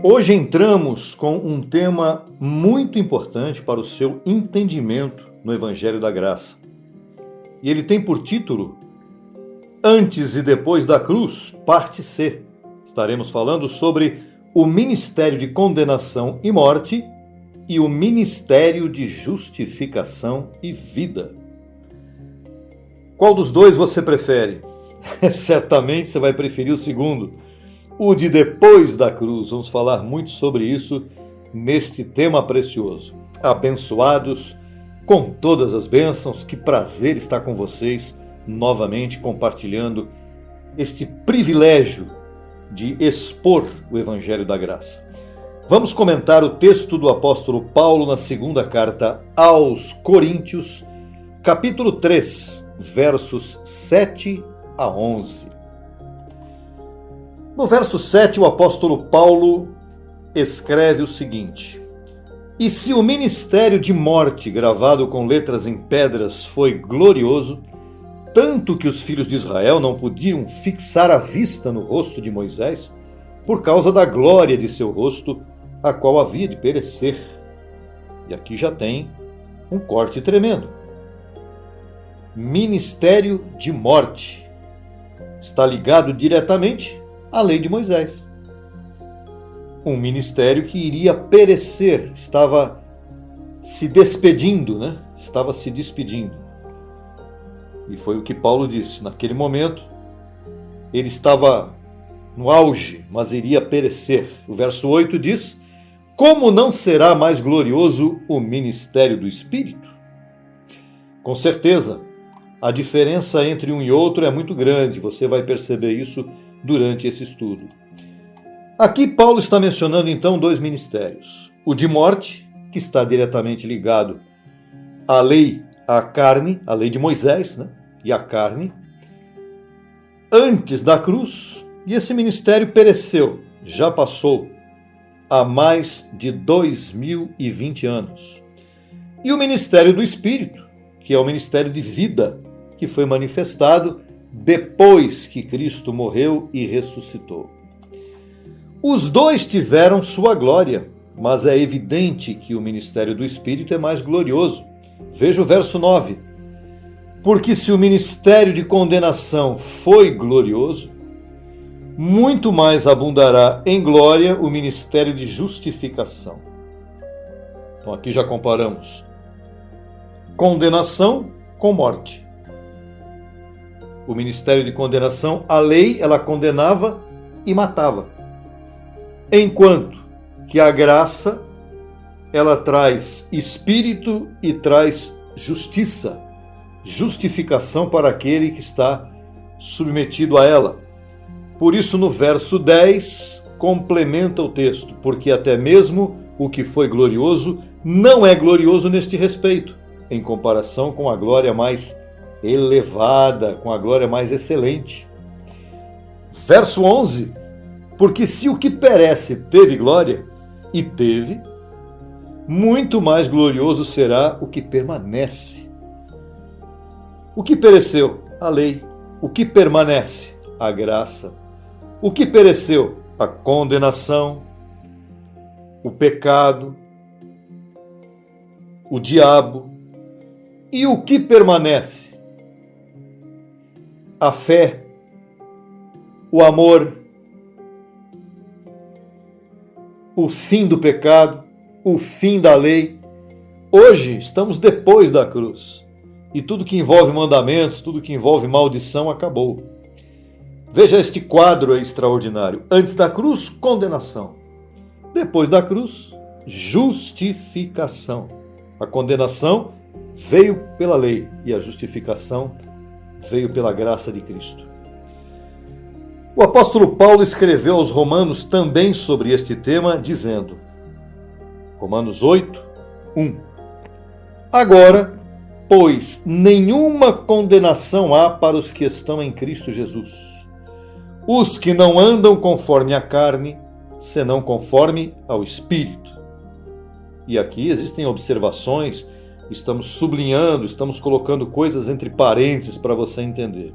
Hoje entramos com um tema muito importante para o seu entendimento no Evangelho da Graça. E ele tem por título Antes e Depois da Cruz, parte C. Estaremos falando sobre o ministério de condenação e morte e o ministério de justificação e vida. Qual dos dois você prefere? Certamente você vai preferir o segundo, o de depois da cruz. Vamos falar muito sobre isso neste tema precioso. Abençoados com todas as bênçãos, que prazer estar com vocês novamente compartilhando este privilégio de expor o Evangelho da Graça. Vamos comentar o texto do apóstolo Paulo na segunda carta aos Coríntios, capítulo 3, versos 7 a 11. No verso 7, o apóstolo Paulo escreve o seguinte: E se o ministério de morte, gravado com letras em pedras, foi glorioso, tanto que os filhos de Israel não podiam fixar a vista no rosto de Moisés, por causa da glória de seu rosto, a qual havia de perecer. E aqui já tem um corte tremendo. Ministério de morte está ligado diretamente à lei de Moisés. Um ministério que iria perecer, estava se despedindo, Estava se despedindo. E foi o que Paulo disse. Naquele momento, ele estava no auge, mas iria perecer. O verso 8 diz: Como não será mais glorioso o ministério do Espírito? Com certeza, a diferença entre um e outro é muito grande. Você vai perceber isso durante esse estudo. Aqui Paulo está mencionando então dois ministérios. O de morte, que está diretamente ligado à lei, à carne, à lei de Moisés, e à carne, antes da cruz, e esse ministério pereceu, já passou há mais de 2020 anos. E o ministério do Espírito, que é o ministério de vida, que foi manifestado depois que Cristo morreu e ressuscitou. Os dois tiveram sua glória, mas é evidente que o ministério do Espírito é mais glorioso. Veja o verso 9. Porque se o ministério de condenação foi glorioso, muito mais abundará em glória o ministério de justificação. Então aqui já comparamos condenação com morte. O ministério de condenação, a lei, ela condenava e matava. Enquanto que a graça, ela traz espírito e traz justiça, justificação para aquele que está submetido a ela. Por isso, no verso 10, complementa o texto, porque até mesmo o que foi glorioso não é glorioso neste respeito, em comparação com a glória mais elevada, com a glória mais excelente. Verso 11, porque se o que perece teve glória, e teve, muito mais glorioso será o que permanece. O que pereceu? A lei. O que permanece? A graça. O que pereceu? A condenação, o pecado, o diabo. E o que permanece? A fé, o amor, o fim do pecado, o fim da lei. Hoje estamos depois da cruz. E tudo que envolve mandamentos, tudo que envolve maldição acabou. Veja este quadro extraordinário. Antes da cruz, condenação. Depois da cruz, justificação. A condenação veio pela lei e a justificação veio pela graça de Cristo. O apóstolo Paulo escreveu aos Romanos também sobre este tema, dizendo, Romanos 8, 1. Agora, pois, nenhuma condenação há para os que estão em Cristo Jesus. Os que não andam conforme a carne, senão conforme ao Espírito. E aqui existem observações, estamos sublinhando, estamos colocando coisas entre parênteses para você entender.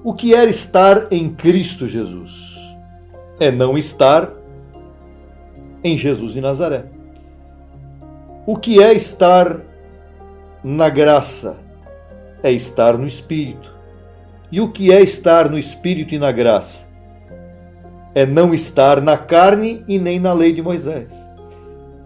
O que é estar em Cristo Jesus? É não estar em Jesus de Nazaré. O que é estar na graça? É estar no Espírito. E o que é estar no Espírito e na graça? É não estar na carne e nem na lei de Moisés.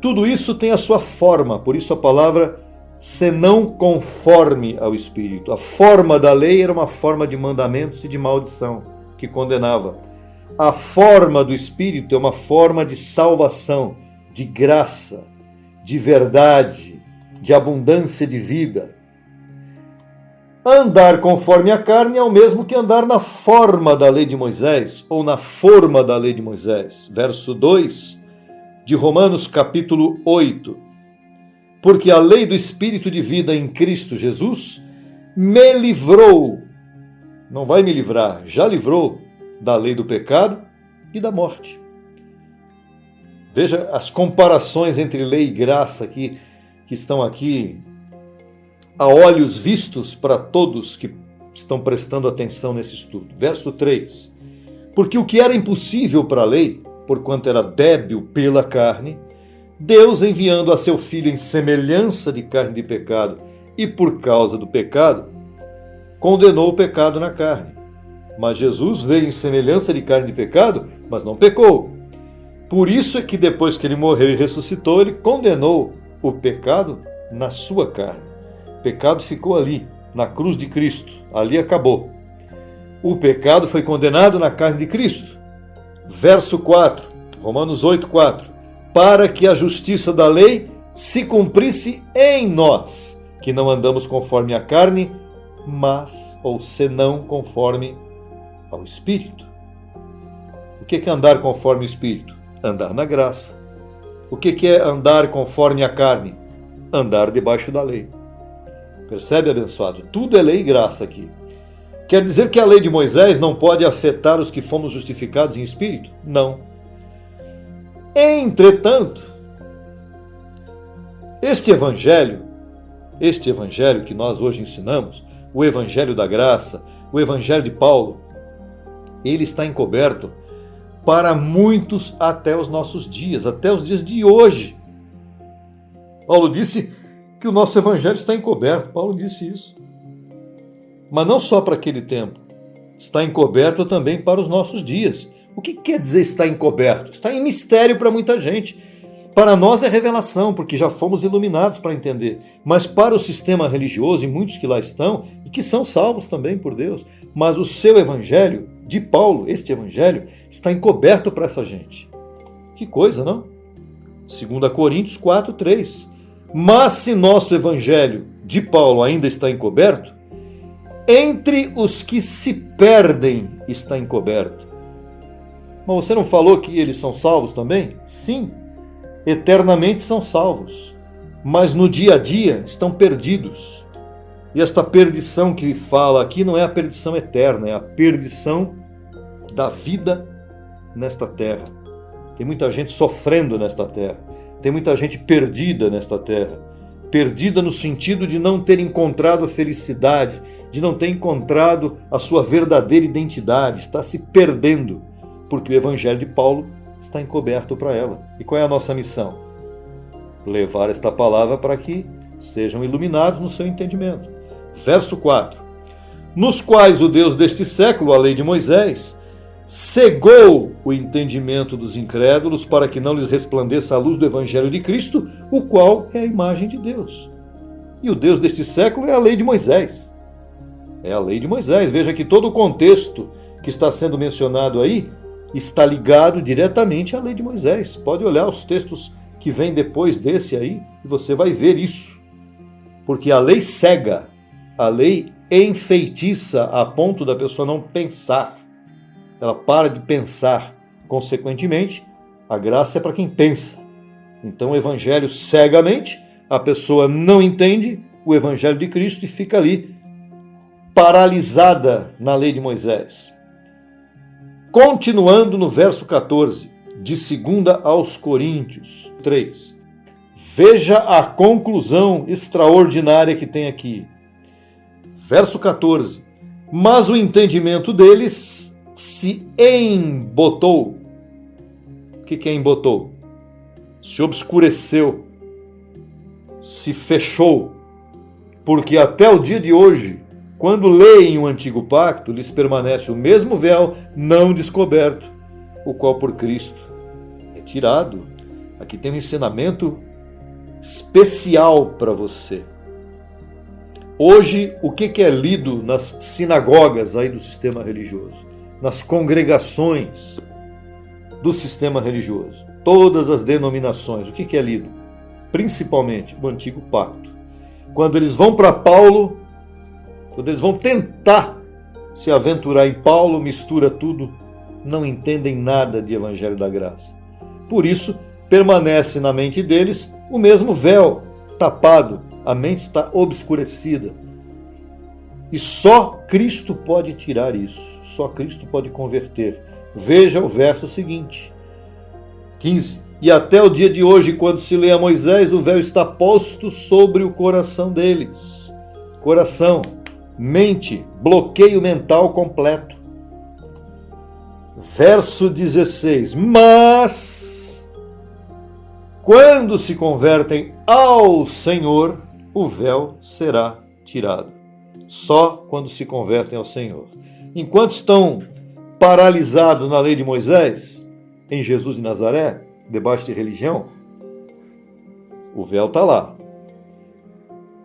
Tudo isso tem a sua forma, por isso a palavra senão conforme ao Espírito. A forma da lei era uma forma de mandamentos e de maldição, que condenava. A forma do Espírito é uma forma de salvação, de graça, de verdade, de abundância de vida. Andar conforme a carne é o mesmo que andar na forma da lei de Moisés, ou na forma da lei de Moisés. Verso 2 de Romanos capítulo 8. Porque a lei do Espírito de vida em Cristo Jesus me livrou, não vai me livrar, já livrou da lei do pecado e da morte. Veja as comparações entre lei e graça que estão aqui a olhos vistos para todos que estão prestando atenção nesse estudo. Verso 3. Porque o que era impossível para a lei, porquanto era débil pela carne, Deus, enviando a seu Filho em semelhança de carne de pecado, e por causa do pecado, condenou o pecado na carne. Mas Jesus veio em semelhança de carne de pecado, mas não pecou. Por isso é que depois que ele morreu e ressuscitou, ele condenou o pecado na sua carne. O pecado ficou ali, na cruz de Cristo. Ali acabou. O pecado foi condenado na carne de Cristo. Verso 4, Romanos 8, 4. Para que a justiça da lei se cumprisse em nós, que não andamos conforme a carne, mas, ou senão, conforme ao Espírito. O que é andar conforme o Espírito? Andar na graça. O que é andar conforme a carne? Andar debaixo da lei. Percebe, abençoado? Tudo é lei e graça aqui. Quer dizer que a lei de Moisés não pode afetar os que fomos justificados em espírito? Não. Entretanto, este evangelho que nós hoje ensinamos, o evangelho da graça, o evangelho de Paulo, ele está encoberto para muitos até os nossos dias, até os dias de hoje. Paulo disse que o nosso evangelho está encoberto. Paulo disse isso. Mas não só para aquele tempo. Está encoberto também para os nossos dias. O que quer dizer estar encoberto? Está em mistério para muita gente. Para nós é revelação, porque já fomos iluminados para entender. Mas para o sistema religioso, e muitos que lá estão, e que são salvos também por Deus, mas o seu evangelho, de Paulo, este evangelho, está encoberto para essa gente. Que coisa, não? 2 Coríntios 4, 3. Mas se nosso evangelho de Paulo ainda está encoberto, entre os que se perdem está encoberto. Mas você não falou que eles são salvos também? Sim, eternamente são salvos, mas no dia a dia estão perdidos. E esta perdição que fala aqui não é a perdição eterna, é a perdição da vida nesta terra. Tem muita gente sofrendo nesta terra. Tem muita gente perdida nesta terra. Perdida no sentido de não ter encontrado a felicidade, de não ter encontrado a sua verdadeira identidade. Está se perdendo, porque o evangelho de Paulo está encoberto para ela. E qual é a nossa missão? Levar esta palavra para que sejam iluminados no seu entendimento. Verso 4. Nos quais o Deus deste século, a lei de Moisés, cegou o entendimento dos incrédulos para que não lhes resplandeça a luz do evangelho de Cristo, o qual é a imagem de Deus. E o Deus deste século é a lei de Moisés. É a lei de Moisés. Veja que todo o contexto que está sendo mencionado aí está ligado diretamente à lei de Moisés. Pode olhar os textos que vêm depois desse aí e você vai ver isso. Porque a lei cega, a lei enfeitiça a ponto da pessoa não pensar. Ela para de pensar. Consequentemente, a graça é para quem pensa. Então o evangelho cegamente, a pessoa não entende o evangelho de Cristo e fica ali paralisada na lei de Moisés. Continuando no verso 14, de 2 aos Coríntios 3. Veja a conclusão extraordinária que tem aqui. Verso 14. Mas o entendimento deles se embotou. O que é embotou? se obscureceu, se fechou, porque até o dia de hoje, quando leem o Antigo Pacto, lhes permanece o mesmo véu não descoberto, o qual por Cristo é tirado. Aqui tem um ensinamento especial para você. Hoje, o que é lido nas sinagogas aí do sistema religioso? Nas congregações do sistema religioso? Todas as denominações, o que é lido? Principalmente o Antigo Pacto. Quando eles vão para Paulo, quando eles vão tentar se aventurar em Paulo, mistura tudo, não entendem nada de Evangelho da Graça. Por isso, permanece na mente deles o mesmo véu tapado, a mente está obscurecida. E só Cristo pode tirar isso, só Cristo pode converter. Veja o verso seguinte, 15. E até o dia de hoje, quando se lê a Moisés, o véu está posto sobre o coração deles. Coração, mente, bloqueio mental completo. Verso 16. Mas, quando se convertem ao Senhor, o véu será tirado. Só quando se convertem ao Senhor. Enquanto estão paralisados na lei de Moisés, em Jesus de Nazaré, debaixo de religião, o véu está lá.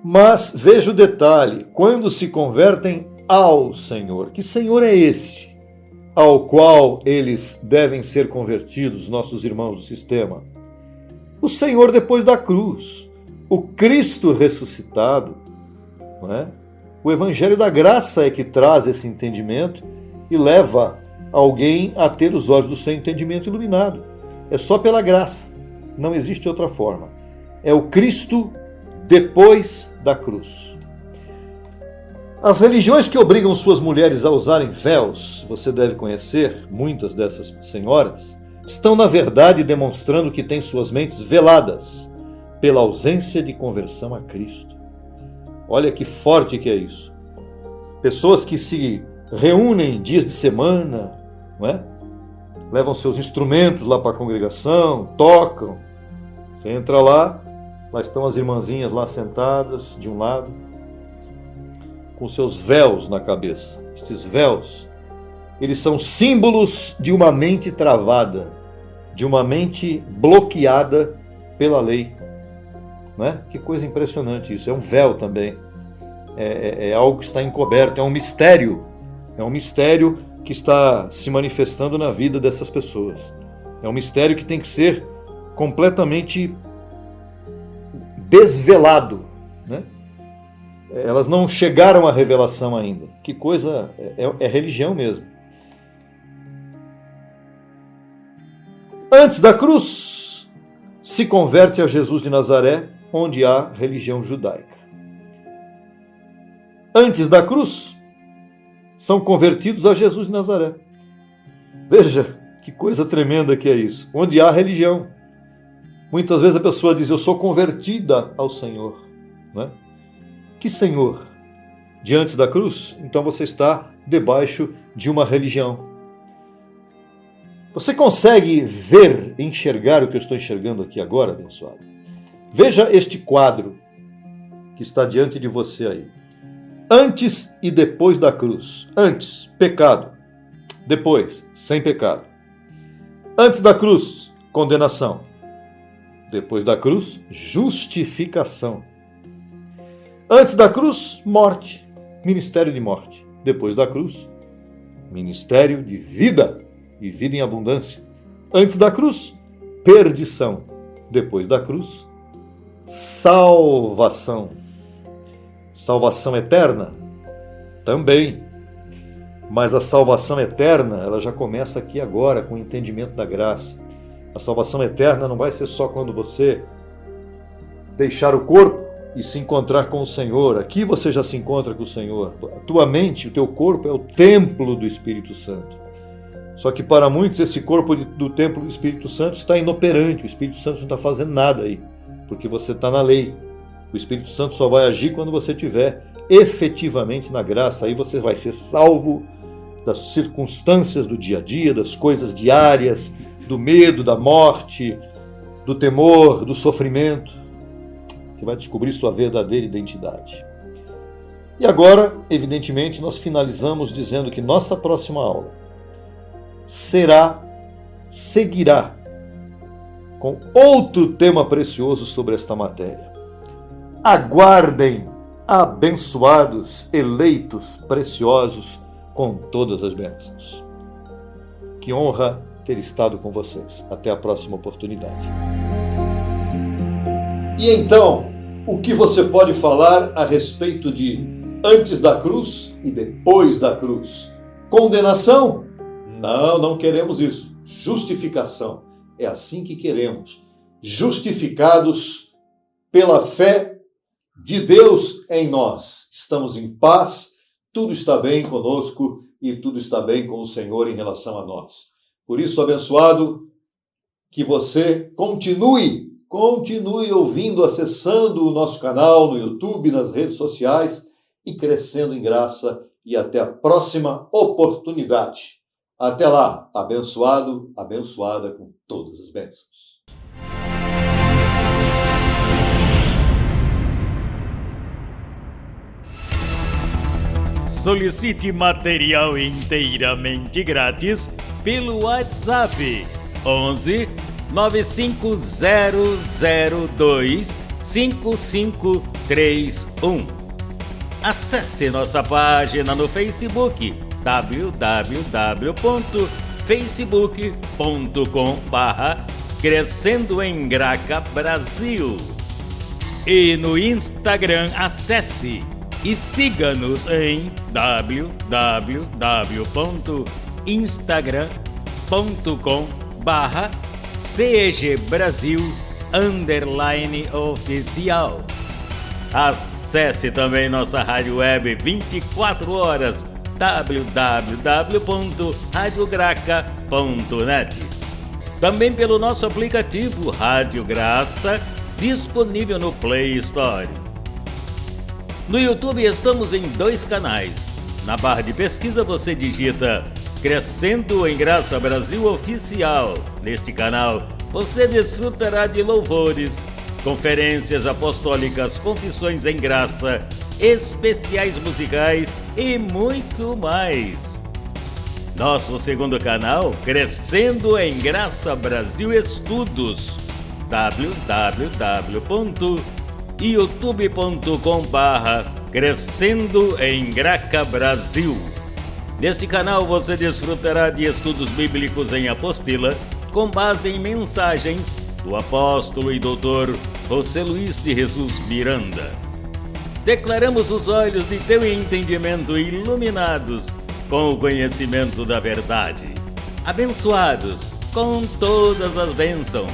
Mas veja o detalhe, quando se convertem ao Senhor. Que Senhor é esse ao qual eles devem ser convertidos, nossos irmãos do sistema? O Senhor depois da cruz, o Cristo ressuscitado, não é? O Evangelho da Graça é que traz esse entendimento e leva alguém a ter os olhos do seu entendimento iluminado. É só pela graça, não existe outra forma. É o Cristo depois da cruz. As religiões que obrigam suas mulheres a usarem véus, você deve conhecer muitas dessas senhoras, estão na verdade demonstrando que têm suas mentes veladas pela ausência de conversão a Cristo. Olha que forte que é isso. Pessoas que se reúnem dias de semana, não é? Levam seus instrumentos lá para a congregação, tocam. Você entra lá estão as irmãzinhas lá sentadas de um lado, com seus véus na cabeça. Estes véus, eles são símbolos de uma mente travada, de uma mente bloqueada pela lei. Não é? Que coisa impressionante isso. É um véu também. É algo que está encoberto, é um mistério. É um mistério que está se manifestando na vida dessas pessoas. É um mistério que tem que ser completamente desvelado, né? Elas não chegaram à revelação ainda. Que coisa, é religião mesmo. Antes da cruz, se converte a Jesus de Nazaré, onde há religião judaica. Antes da cruz, são convertidos a Jesus de Nazaré. Veja que coisa tremenda que é isso. Onde há religião. Muitas vezes a pessoa diz, eu sou convertida ao Senhor. Não é? Que Senhor? Diante da cruz? Então você está debaixo de uma religião. Você consegue ver, enxergar o que eu estou enxergando aqui agora, abençoado? Veja este quadro que está diante de você aí. Antes e depois da cruz. Antes, pecado. Depois, sem pecado. Antes da cruz, condenação. Depois da cruz, justificação. Antes da cruz, morte. Ministério de morte. Depois da cruz, ministério de vida. E vida em abundância. Antes da cruz, perdição. Depois da cruz, salvação. Salvação eterna? Também. Mas a salvação eterna, ela já começa aqui agora, com o entendimento da graça. A salvação eterna não vai ser só quando você deixar o corpo e se encontrar com o Senhor. Aqui você já se encontra com o Senhor. A tua mente, o teu corpo é o templo do Espírito Santo. Só que para muitos esse corpo do templo do Espírito Santo está inoperante. O Espírito Santo não está fazendo nada aí, porque você está na lei. O Espírito Santo só vai agir quando você estiver efetivamente na graça. Aí você vai ser salvo das circunstâncias do dia a dia, das coisas diárias, do medo, da morte, do temor, do sofrimento. Você vai descobrir sua verdadeira identidade. E agora, evidentemente, nós finalizamos dizendo que nossa próxima aula seguirá com outro tema precioso sobre esta matéria. Aguardem, abençoados, eleitos, preciosos, com todas as bênçãos. Que honra ter estado com vocês. Até a próxima oportunidade. E então, o que você pode falar a respeito de antes da cruz e depois da cruz? Condenação? Não, não queremos isso. Justificação. É assim que queremos. Justificados pela fé de Deus em nós. Estamos em paz, tudo está bem conosco e tudo está bem com o Senhor em relação a nós. Por isso, abençoado, que você continue ouvindo, acessando o nosso canal no YouTube, nas redes sociais e crescendo em graça. E até a próxima oportunidade. Até lá, abençoado, abençoada com todas as bênçãos. Solicite material inteiramente grátis pelo WhatsApp 11 95002 5531. Acesse nossa página no Facebook www.facebook.com/Crescendo em Graca Brasil. E no Instagram acesse e siga-nos em www.instagram.com/CEGBrasil_oficial. Acesse também nossa rádio web 24 horas www.radiograca.net. Também pelo nosso aplicativo Rádio Graça, disponível no Play Store. No YouTube estamos em 2 canais. Na barra de pesquisa você digita Crescendo em Graça Brasil Oficial. Neste canal você desfrutará de louvores, conferências apostólicas, confissões em graça, especiais musicais e muito mais. Nosso segundo canal, Crescendo em Graça Brasil Estudos, www.youtube.com/Crescendo em Graca Brasil. Neste canal você desfrutará de estudos bíblicos em apostila, com base em mensagens do apóstolo e doutor José Luiz de Jesus Miranda. Declaramos os olhos de teu entendimento iluminados com o conhecimento da verdade, abençoados com todas as bênçãos.